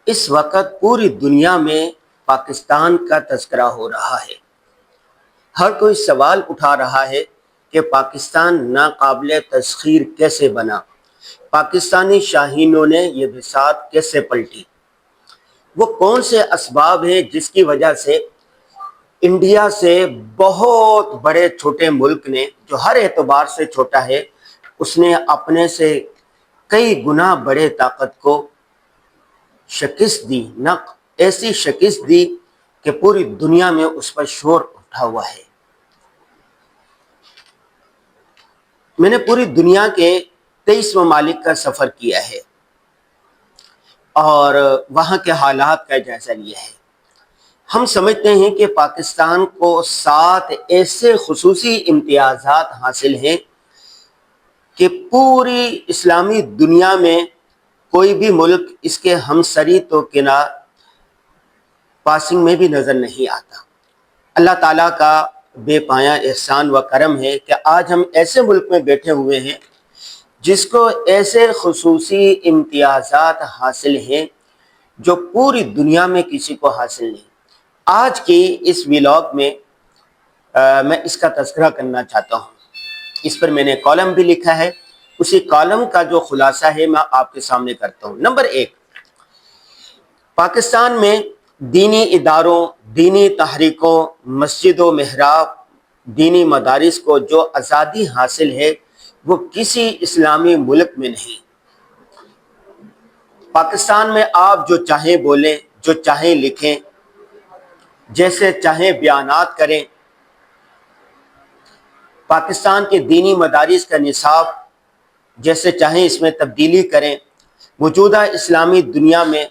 اس وقت پوری دنیا میں پاکستان کا تذکرہ ہو رہا ہے۔ ہر کوئی سوال اٹھا رہا ہے کہ پاکستان ناقابل تسخیر کیسے بنا، پاکستانی شاہینوں نے یہ بساط کیسے پلٹی، وہ کون سے اسباب ہیں جس کی وجہ سے انڈیا سے بہت بڑے چھوٹے ملک نے، جو ہر اعتبار سے چھوٹا ہے، اس نے اپنے سے کئی گنا بڑے طاقت کو شکست دی، نہ ایسی شکست دی کہ پوری دنیا میں اس پر شور اٹھا ہوا ہے۔ میں نے پوری دنیا کے 23 ممالک کا سفر کیا ہے اور وہاں کے حالات کا جائزہ لیا ہے۔ ہم سمجھتے ہیں کہ پاکستان کو 7 ایسے خصوصی امتیازات حاصل ہیں کہ پوری اسلامی دنیا میں کوئی بھی ملک اس کے ہمسری تو کنار پاسنگ میں بھی نظر نہیں آتا۔ اللہ تعالیٰ کا بے پایا احسان و کرم ہے کہ آج ہم ایسے ملک میں بیٹھے ہوئے ہیں جس کو ایسے خصوصی امتیازات حاصل ہیں جو پوری دنیا میں کسی کو حاصل نہیں۔ آج کی اس ویلاگ میں میں اس کا تذکرہ کرنا چاہتا ہوں۔ اس پر میں نے کالم بھی لکھا ہے، اسی کالم کا جو خلاصہ ہے میں آپ کے سامنے کرتا ہوں۔ نمبر 1، پاکستان میں دینی اداروں، دینی تحریکوں، مسجد و محراب، دینی مدارس کو جو آزادی حاصل ہے وہ کسی اسلامی ملک میں نہیں۔ پاکستان میں آپ جو چاہیں بولیں، جو چاہیں لکھیں، جیسے چاہیں بیانات کریں۔ پاکستان کے دینی مدارس کا نصاب جیسے چاہیں اس میں تبدیلی کریں۔ موجودہ اسلامی دنیا میں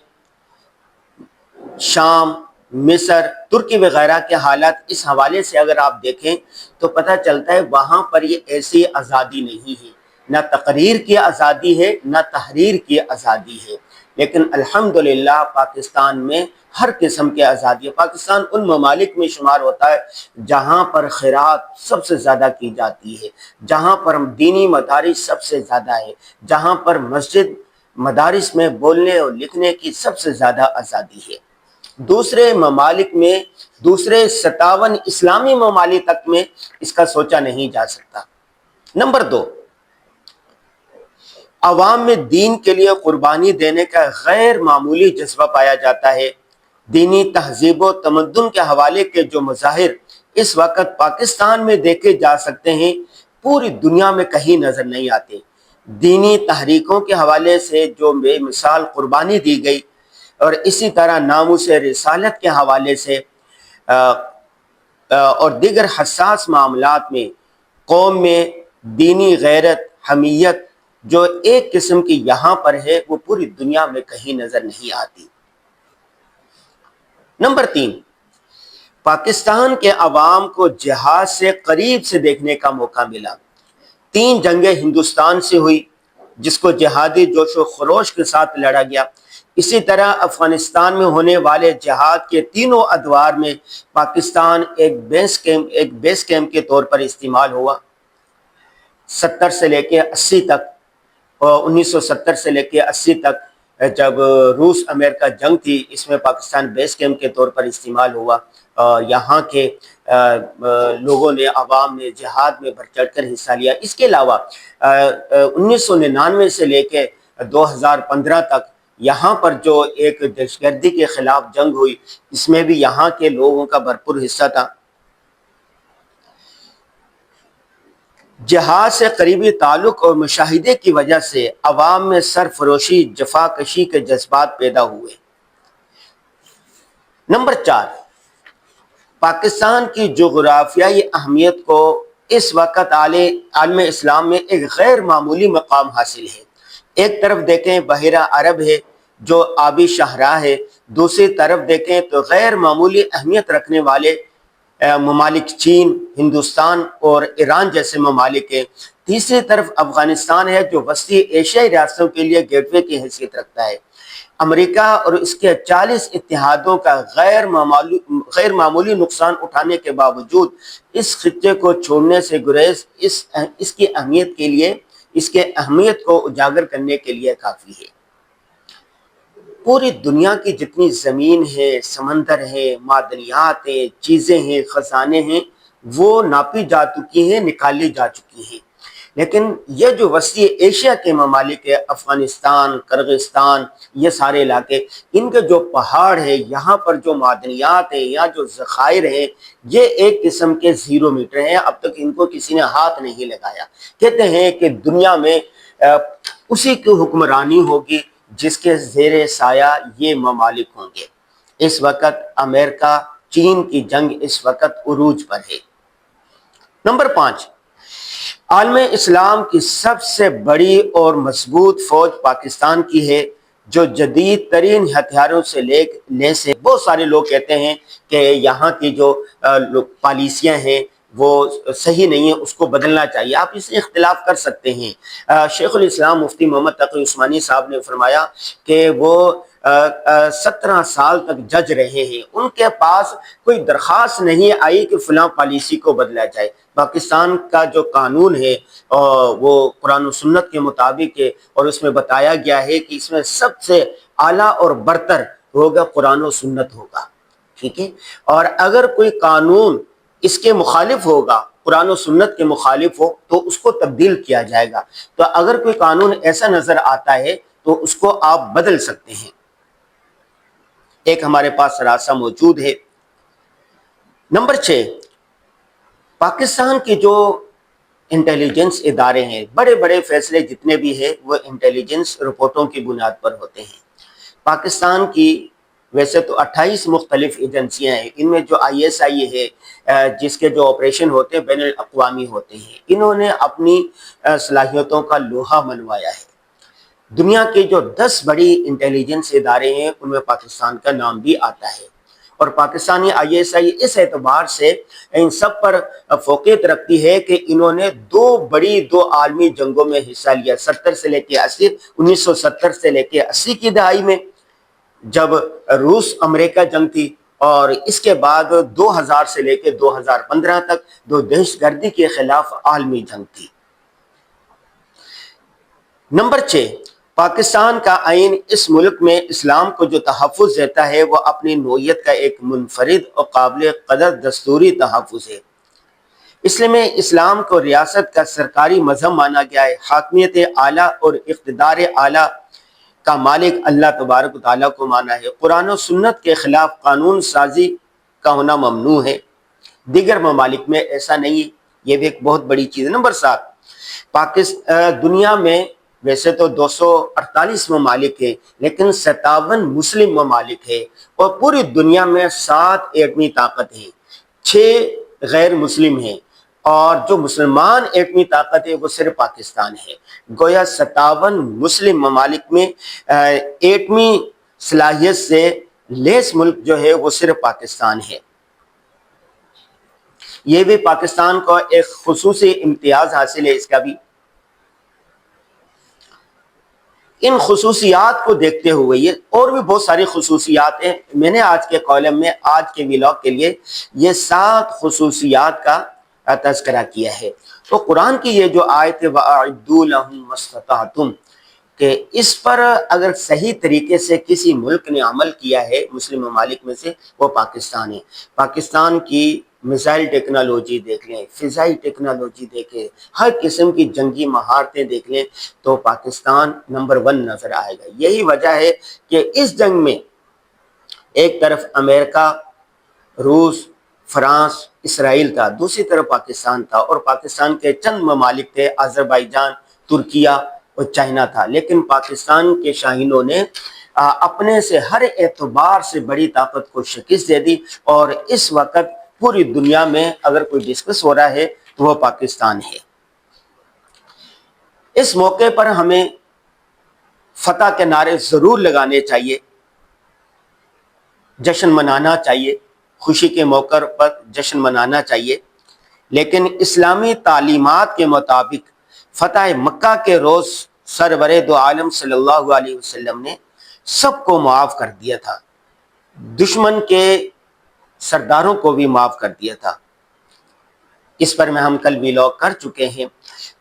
شام، مصر، ترکی وغیرہ کے حالات اس حوالے سے اگر آپ دیکھیں تو پتہ چلتا ہے وہاں پر یہ ایسی آزادی نہیں ہے، نہ تقریر کی آزادی ہے، نہ تحریر کی آزادی ہے۔ لیکن الحمدللہ پاکستان میں ہر قسم کی آزادی ہے۔ پاکستان ان ممالک میں شمار ہوتا ہے جہاں پر خیرات سب سے زیادہ کی جاتی ہے، جہاں پر دینی مدارس سب سے زیادہ ہے، جہاں پر مسجد مدارس میں بولنے اور لکھنے کی سب سے زیادہ آزادی ہے۔ دوسرے ممالک میں، دوسرے 57 اسلامی ممالک تک میں اس کا سوچا نہیں جا سکتا۔ نمبر 2، عوام میں دین کے لیے قربانی دینے کا غیر معمولی جذبہ پایا جاتا ہے۔ دینی تہذیب و تمدن کے حوالے کے جو مظاہر اس وقت پاکستان میں دیکھے جا سکتے ہیں پوری دنیا میں کہیں نظر نہیں آتے۔ دینی تحریکوں کے حوالے سے جو بے مثال قربانی دی گئی، اور اسی طرح ناموس رسالت کے حوالے سے اور دیگر حساس معاملات میں قوم میں دینی غیرت، حمیت جو ایک قسم کی یہاں پر ہے وہ پوری دنیا میں کہیں نظر نہیں آتی۔ نمبر 3، پاکستان کے عوام کو جہاد سے قریب سے دیکھنے کا موقع ملا۔ 3 جنگیں ہندوستان سے ہوئی جس کو جہادی جوش و خروش کے ساتھ لڑا گیا۔ اسی طرح افغانستان میں ہونے والے جہاد کے تینوں ادوار میں پاکستان ایک بیس کیمپ کے طور پر استعمال ہوا۔ 70 سے لے کے 80 تک، 1970 سے لے کے 80 تک جب روس امریکہ جنگ تھی، اس میں پاکستان بیس کیمپ کے طور پر استعمال ہوا۔ یہاں کے لوگوں نے، عوام نے جہاد میں بڑھ چڑھ کر حصہ لیا۔ اس کے علاوہ 1999 سے لے کے 2015 تک یہاں پر جو ایک دہشت گردی کے خلاف جنگ ہوئی، اس میں بھی یہاں کے لوگوں کا بھرپور حصہ تھا۔ جہاد سے قریبی تعلق اور مشاہدے کی وجہ سے عوام میں سرفروشی، جفاکشی کے جذبات پیدا ہوئے۔ نمبر 4، پاکستان کی جغرافیائی اہمیت کو اس وقت عالم اسلام میں ایک غیر معمولی مقام حاصل ہے۔ ایک طرف دیکھیں بحیرہ عرب ہے جو آبی شاہراہ ہے، دوسری طرف دیکھیں تو غیر معمولی اہمیت رکھنے والے ممالک چین، ہندوستان اور ایران جیسے ممالک ہیں۔ تیسری طرف افغانستان ہے جو وسطی ایشیائی ریاستوں کے لیے گیٹ وے کی حیثیت رکھتا ہے۔ امریکہ اور اس کے 40 اتحادوں کا غیر معمولی نقصان اٹھانے کے باوجود اس خطے کو چھوڑنے سے گریز اس کی اہمیت کے لیے، اس کے اہمیت کو اجاگر کرنے کے لیے کافی ہے۔ پوری دنیا کی جتنی زمین ہے، سمندر ہے، معدنیات ہیں، چیزیں ہیں، خزانے ہیں، وہ ناپی جا چکی ہیں، نکالی جا چکی ہیں۔ لیکن یہ جو وسیع ایشیا کے ممالک ہے، افغانستان، کرغستان، یہ سارے علاقے، ان کے جو پہاڑ ہے، یہاں پر جو معدنیات ہیں، یہاں جو ذخائر ہیں، یہ ایک قسم کے 0 میٹر ہیں۔ اب تک ان کو کسی نے ہاتھ نہیں لگایا۔ کہتے ہیں کہ دنیا میں اسی کی حکمرانی ہوگی جس کے زیر سایہ یہ ممالک ہوں گے۔ اس وقت امریکہ چین کی جنگ اس وقت عروج پر ہے۔ نمبر 5، عالم اسلام کی سب سے بڑی اور مضبوط فوج پاکستان کی ہے، جو جدید ترین ہتھیاروں سے لیس ہے۔ بہت سارے لوگ کہتے ہیں کہ یہاں کی جو پالیسیاں ہیں وہ صحیح نہیں ہے، اس کو بدلنا چاہیے۔ آپ اس سے اختلاف کر سکتے ہیں۔ شیخ الاسلام مفتی محمد تقی عثمانی صاحب نے فرمایا کہ وہ 17 سال تک جج رہے ہیں، ان کے پاس کوئی درخواست نہیں آئی کہ فلاں پالیسی کو بدلا جائے۔ پاکستان کا جو قانون ہے وہ قرآن و سنت کے مطابق ہے، اور اس میں بتایا گیا ہے کہ اس میں سب سے اعلیٰ اور برتر ہوگا قرآن و سنت ہوگا، ٹھیک ہے۔ اور اگر کوئی قانون اس کے مخالف ہوگا، قرآن و سنت کے مخالف ہو، تو اس کو تبدیل کیا جائے گا۔ تو اگر کوئی قانون ایسا نظر آتا ہے تو اس کو آپ بدل سکتے ہیں۔ ایک ہمارے پاس راستہ موجود ہے۔ نمبر 6، پاکستان کی جو انٹیلیجنس ادارے ہیں، بڑے بڑے فیصلے جتنے بھی ہیں وہ انٹیلیجنس رپورٹوں کی بنیاد پر ہوتے ہیں۔ پاکستان کی ویسے تو 28 مختلف ایجنسیاں ہیں، ان میں جو ISI ہے جس کے جو آپریشن ہوتے ہیں بین الاقوامی ہوتے ہیں، انہوں نے اپنی صلاحیتوں کا لوہا منوایا ہے۔ دنیا کے جو 10 بڑی انٹیلیجنس ادارے ہیں ان میں پاکستان کا نام بھی آتا ہے، اور پاکستانی ISI اس اعتبار سے ان سب پر فوقیت رکھتی ہے کہ انہوں نے دو عالمی جنگوں میں حصہ لیا، 70 سے لے کے 80، 1970 سے لے کے 80 کی دہائی میں جب روس امریکہ جنگ تھی، اور اس کے بعد 2000 سے لے کے 2015 تک دو دہشت گردی کے خلاف عالمی جنگ تھی۔ نمبر 6، پاکستان کا آئین اس ملک میں اسلام کو جو تحفظ دیتا ہے وہ اپنی نوعیت کا ایک منفرد اور قابل قدر دستوری تحفظ ہے۔ اس لیے میں اسلام کو ریاست کا سرکاری مذہب مانا گیا ہے۔ حاکمیت اعلیٰ اور اقتدار اعلیٰ کا مالک اللہ تبارک و تعالیٰ کو مانا ہے۔ قرآن و سنت کے خلاف قانون سازی کا ہونا ممنوع ہے۔ دیگر ممالک میں ایسا نہیں ہے، یہ بھی ایک بہت بڑی چیز ہے۔ نمبر 7، دنیا میں ویسے تو 248 ممالک ہیں، لیکن 57 مسلم ممالک ہیں، اور پوری دنیا میں 7 ایٹمی طاقت ہیں، 6 غیر مسلم ہیں، اور جو مسلمان ایٹمی طاقت ہے وہ صرف پاکستان ہے۔ گویا 57 مسلم ممالک میں ایٹمی صلاحیت سے لیس ملک جو ہے وہ صرف پاکستان ہے۔ یہ بھی پاکستان کو ایک خصوصی امتیاز حاصل ہے اس کا بھی۔ ان خصوصیات کو دیکھتے ہوئے یہ اور بھی بہت ساری خصوصیات ہیں، میں نے آج کے کالم میں آج کے ویلاگ کے لیے یہ 7 خصوصیات کا تذکرہ کیا ہے۔ تو قرآن کی یہ جو آیت ہے وَأَعِدُّوا لَهُم مَّا اسْتَطَعْتُمْ، کہ اس پر اگر صحیح طریقے سے کسی ملک نے عمل کیا ہے مسلم ممالک میں سے، وہ پاکستان ہے۔ پاکستان کی میزائل ٹیکنالوجی دیکھ لیں، فضائی ٹیکنالوجی دیکھیں، ہر قسم کی جنگی مہارتیں دیکھ لیں، تو پاکستان نمبر 1 نظر آئے گا۔ یہی وجہ ہے کہ اس جنگ میں ایک طرف امریکہ، روس، فرانس، اسرائیل تھا، دوسری طرف پاکستان تھا، اور پاکستان کے چند ممالک تھے، آذربائیجان، ترکیہ اور چائنا تھا۔ لیکن پاکستان کے شاہینوں نے اپنے سے ہر اعتبار سے بڑی طاقت کو شکست دے دی، اور اس وقت پوری دنیا میں اگر کوئی ڈسکس ہو رہا ہے تو وہ پاکستان ہے۔ اس موقع پر ہمیں فتح کے نعرے ضرور لگانے چاہیے، جشن منانا چاہیے، خوشی کے موقع پر جشن منانا چاہیے، لیکن اسلامی تعلیمات کے مطابق فتح مکہ کے روز سرور دو عالم صلی اللہ علیہ وسلم نے سب کو معاف کر دیا تھا، دشمن کے سرداروں کو بھی معاف کر دیا تھا۔ اس پر میں ہم کل ویلاگ کر چکے ہیں۔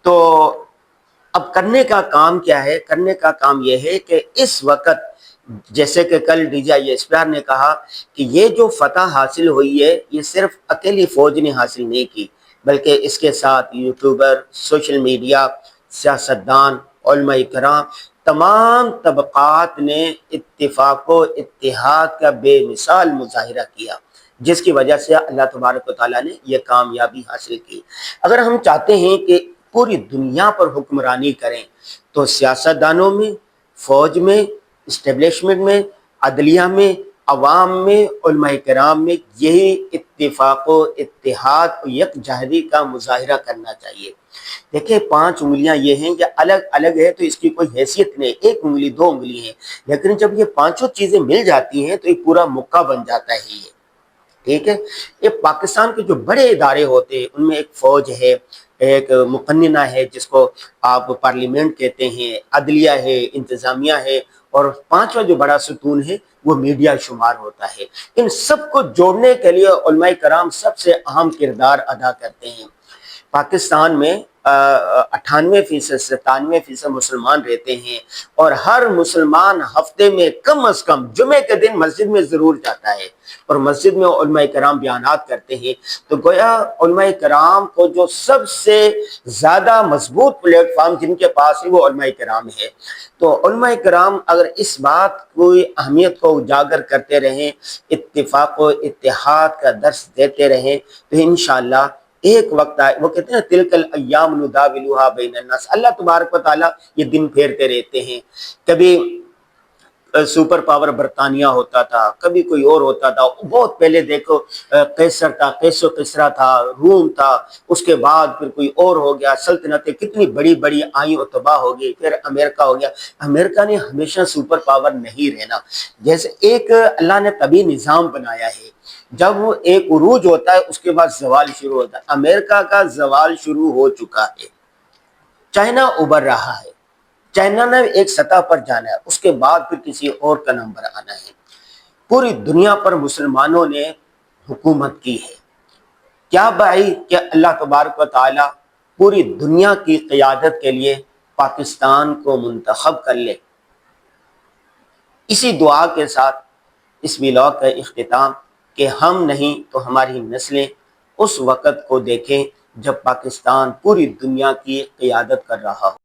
تو اب کرنے کا کام کیا ہے؟ کرنے کا کام یہ ہے کہ اس وقت جیسے کہ کل D G I S P R نے کہا کہ یہ جو فتح حاصل ہوئی ہے یہ صرف اکیلی فوج نے حاصل نہیں کی، بلکہ اس کے ساتھ یوٹیوبر، سوشل میڈیا، سیاستدان، علماء کرام، تمام طبقات نے اتفاق و اتحاد کا بے مثال مظاہرہ کیا، جس کی وجہ سے اللہ تبارک و تعالیٰ نے یہ کامیابی حاصل کی۔ اگر ہم چاہتے ہیں کہ پوری دنیا پر حکمرانی کریں تو سیاستدانوں میں، فوج میں، اسٹیبلشمنٹ میں، عدلیہ میں، عوام میں، علماء کرام میں یہی اتفاق و اتحاد و یکجہتی کا مظاہرہ کرنا چاہیے۔ دیکھیں 5 انگلیاں یہ ہیں، یہ الگ الگ ہے تو اس کی کوئی حیثیت نہیں، 1 انگلی 2 انگلی ہیں، لیکن جب یہ 5 چیزیں مل جاتی ہیں تو یہ پورا مکہ بن جاتا ہے۔ یہ ٹھیک ہے، یہ پاکستان کے جو بڑے ادارے ہوتے ہیں ان میں ایک فوج ہے، ایک مقننہ ہے جس کو آپ پارلیمنٹ کہتے ہیں، عدلیہ ہے، انتظامیہ ہے، اور 5واں جو بڑا ستون ہے وہ میڈیا شمار ہوتا ہے۔ ان سب کو جوڑنے کے لیے علماء کرام سب سے اہم کردار ادا کرتے ہیں۔ پاکستان میں 98% 97% مسلمان رہتے ہیں، اور ہر مسلمان ہفتے میں کم از کم جمعے کے دن مسجد میں ضرور جاتا ہے، اور مسجد میں علماء کرام بیانات کرتے ہیں۔ تو گویا علماء کرام کو جو سب سے زیادہ مضبوط پلیٹ فارم جن کے پاس ہے وہ علماء کرام ہے۔ تو علماء کرام اگر اس بات کو اہمیت کو اجاگر کرتے رہیں، اتفاق و اتحاد کا درس دیتے رہیں، تو انشاءاللہ ایک وقت آئے، وہ کہتے ہیں تلک الایام نداولها بین الناس، اللہ تبارک و تعالیٰ یہ دن پھیرتے رہتے ہیں۔ کبھی سپر پاور برطانیہ ہوتا تھا، کبھی کوئی اور ہوتا تھا، بہت پہلے دیکھو قیصر تھا، قیس و کسریٰ تھا، روم تھا، اس کے بعد پھر کوئی اور ہو گیا، سلطنتیں کتنی بڑی بڑی آئیں اور تباہ ہو گئی، پھر امریکہ ہو گیا۔ امریکہ نے ہمیشہ سپر پاور نہیں رہنا، جیسے ایک اللہ نے طبی نظام بنایا ہے، جب وہ ایک عروج ہوتا ہے اس کے بعد زوال شروع ہوتا ہے۔ امریکہ کا زوال شروع ہو چکا ہے، چائنا ابھر رہا ہے، چائنا نے ایک سطح پر جانا ہے، اس کے بعد پھر کسی اور کا نمبر آنا ہے۔ پوری دنیا پر مسلمانوں نے حکومت کی ہے، کیا بھائی کہ اللہ تبارک و تعالی پوری دنیا کی قیادت کے لیے پاکستان کو منتخب کر لے۔ اسی دعا کے ساتھ اس ولاگ کا اختتام کہ ہم نہیں تو ہماری نسلیں اس وقت کو دیکھیں جب پاکستان پوری دنیا کی قیادت کر رہا ہو۔